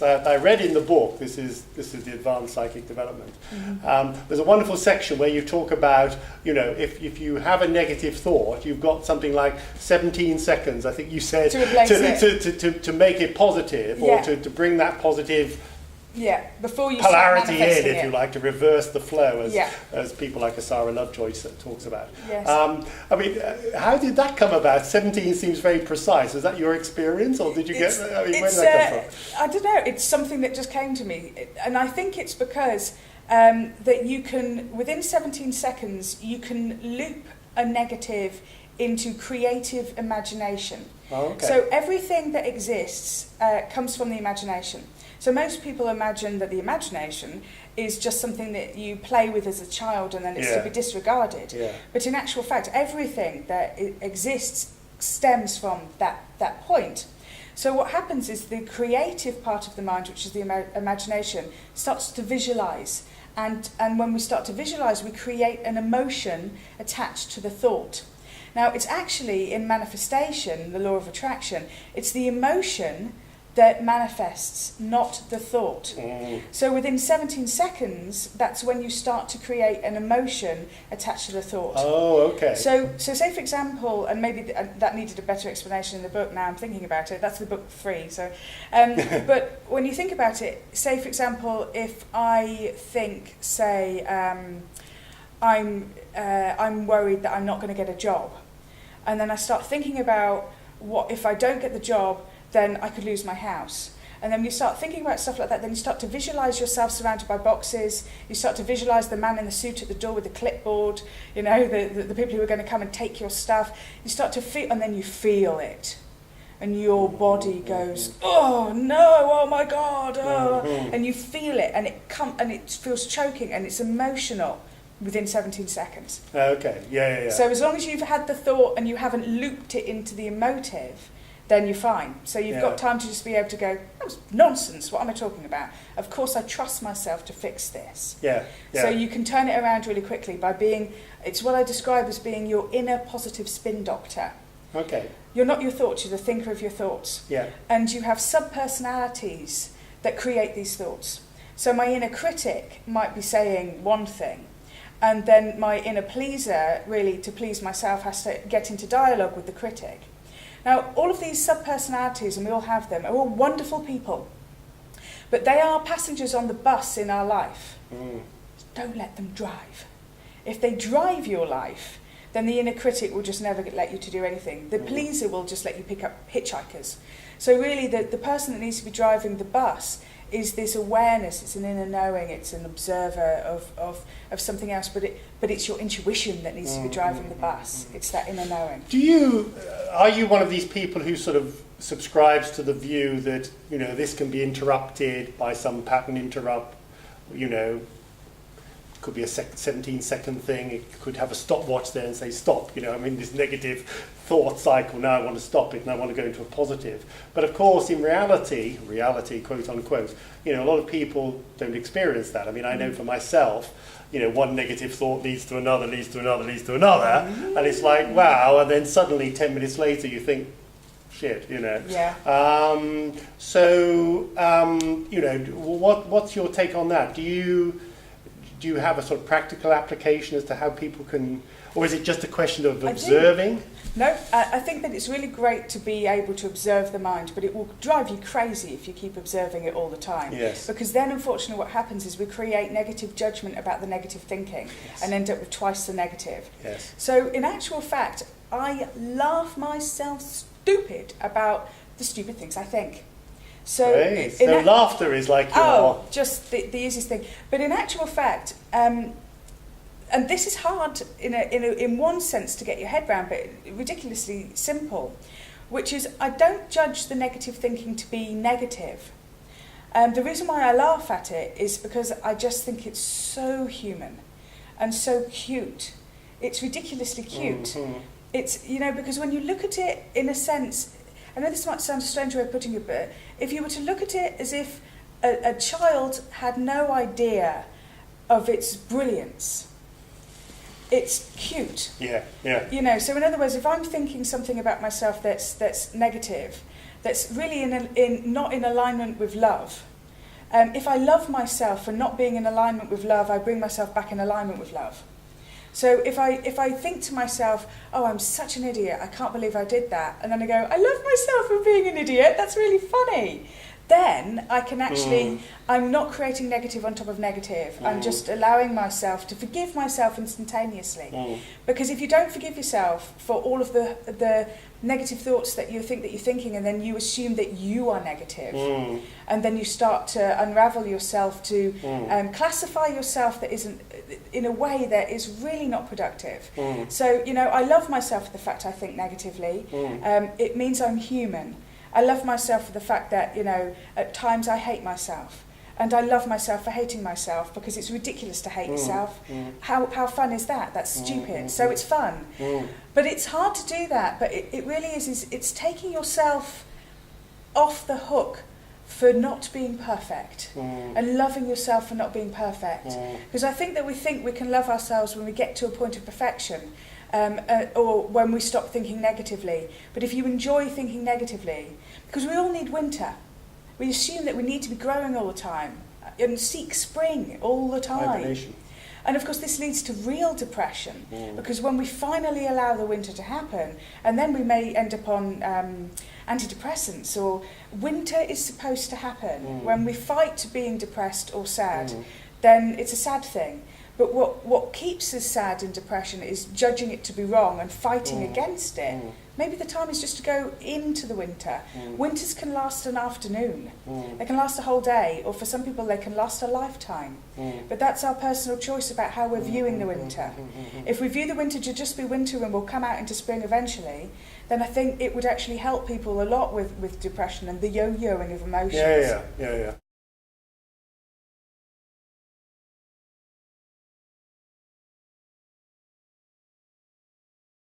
I read in the book, this is the Advanced Psychic Development, there's a wonderful section where you talk about, you know, if you have a negative thought, you've got something like 17 seconds, I think you said, to make it positive, or to bring that positive before you polarity in, if you like, to reverse the flow, as people like Asara Lovejoy talks about. Yes. I mean, how did that come about? 17 seems very precise. Was that your experience, or did you get? I mean, where did that come from? I don't know. It's something that just came to me, and I think it's because that you can, within 17 seconds, you can loop a negative into creative imagination. Oh, okay. So everything that exists comes from the imagination. So most people imagine that the imagination is just something that you play with as a child and then it's to be disregarded. Yeah. But in actual fact, everything that exists stems from that point. So what happens is the creative part of the mind, which is the imagination, starts to visualize. And when we start to visualize, we create an emotion attached to the thought. Now, it's actually, in manifestation, the law of attraction, it's the emotion that manifests, not the thought. So within 17 seconds, that's when you start to create an emotion attached to the thought. Oh, okay. So say, for example, and maybe that needed a better explanation in the book, now I'm thinking about it, that's the book 3. So, but when you think about it, say, for example, if I think, say, I'm worried that I'm not going to get a job, and then I start thinking about what if I don't get the job, then I could lose my house. And then you start thinking about stuff like that, then you start to visualize yourself surrounded by boxes, you start to visualize the man in the suit at the door with the clipboard, you know, the people who are going to come and take your stuff. You start to feel, and then you feel it. And your body goes, oh no, oh my God, oh. And you feel it, and it feels choking, and it's emotional within 17 seconds. Okay, yeah. So as long as you've had the thought and you haven't looped it into the emotive, then you're fine. So you've got time to just be able to go, that was nonsense, what am I talking about? Of course I trust myself to fix this. Yeah. So you can turn it around really quickly by being, it's what I describe as being your inner positive spin doctor. Okay. You're not your thoughts, you're the thinker of your thoughts. Yeah. And you have sub-personalities that create these thoughts. So my inner critic might be saying one thing, and then my inner pleaser, really to please myself, has to get into dialogue with the critic. Now, all of these sub-personalities, and we all have them, are all wonderful people. But they are passengers on the bus in our life. Don't let them drive. If they drive your life, then the inner critic will just never let you to do anything. The pleaser will just let you pick up hitchhikers. So really, the person that needs to be driving the bus is this awareness, it's an inner knowing, it's an observer of something else, but it's your intuition that needs to be driving the bus. It's that inner knowing. Are you one of these people who sort of subscribes to the view that, you know, this can be interrupted by some pattern interrupt, you know, could be a 17-second thing, it could have a stopwatch there and say stop, you know, I'm in this negative thought cycle, now I want to stop it and I want to go into a positive. But of course, in reality, quote unquote, you know, a lot of people don't experience that. I mean, I know for myself, you know, one negative thought leads to another, leads to another, leads to another, and it's like, wow, and then suddenly 10 minutes later you think, shit, you know. Yeah. You know, what's your take on that? Do you have a sort of practical application as to how people can, or is it just a question of observing? No, I think that it's really great to be able to observe the mind, but it will drive you crazy if you keep observing it all the time. Yes. Because then, unfortunately, what happens is we create negative judgment about the negative thinking and end up with twice the negative. Yes. So, in actual fact, I laugh myself stupid about the stupid things I think. So, laughter is like your... just the easiest thing. But in actual fact, and this is hard in one sense to get your head around, but ridiculously simple, which is I don't judge the negative thinking to be negative. The reason why I laugh at it is because I just think it's so human and so cute. It's ridiculously cute. It's, you know, because when you look at it in a sense, I know this might sound a strange way of putting it, but if you were to look at it as if a child had no idea of its brilliance, it's cute. Yeah. You know, so in other words, if I'm thinking something about myself that's negative, that's really not in alignment with love. If I love myself for not being in alignment with love, I bring myself back in alignment with love. So if I think to myself, oh, I'm such an idiot, I can't believe I did that, and then I go, I love myself for being an idiot, that's really funny, then I can actually, I'm not creating negative on top of negative, I'm just allowing myself to forgive myself instantaneously. Because if you don't forgive yourself for all of the negative thoughts that you think that you're thinking, and then you assume that you are negative, and then you start to unravel yourself to classify yourself that isn't, in a way that is really not productive. So, you know, I love myself for the fact I think negatively. It means I'm human. I love myself for the fact that, you know, at times I hate myself. And I love myself for hating myself, because it's ridiculous to hate yourself. How fun is that? That's stupid. So it's fun. But it's hard to do that. But it really is it's taking yourself off the hook for not being perfect, and loving yourself for not being perfect. Because I think that we think we can love ourselves when we get to a point of perfection, or when we stop thinking negatively. But if you enjoy thinking negatively, because we all need winter. We assume that we need to be growing all the time and seek spring all the time. Hibernation. And of course this leads to real depression, because when we finally allow the winter to happen, and then we may end up on antidepressants, or winter is supposed to happen. When we fight being depressed or sad, then it's a sad thing. But what keeps us sad in depression is judging it to be wrong and fighting against it. Maybe the time is just to go into the winter. Winters can last an afternoon. They can last a whole day, or for some people they can last a lifetime. But that's our personal choice about how we're viewing the winter. If we view the winter to just be winter and we'll come out into spring eventually, then I think it would actually help people a lot with depression and the yo-yoing of emotions. Yeah.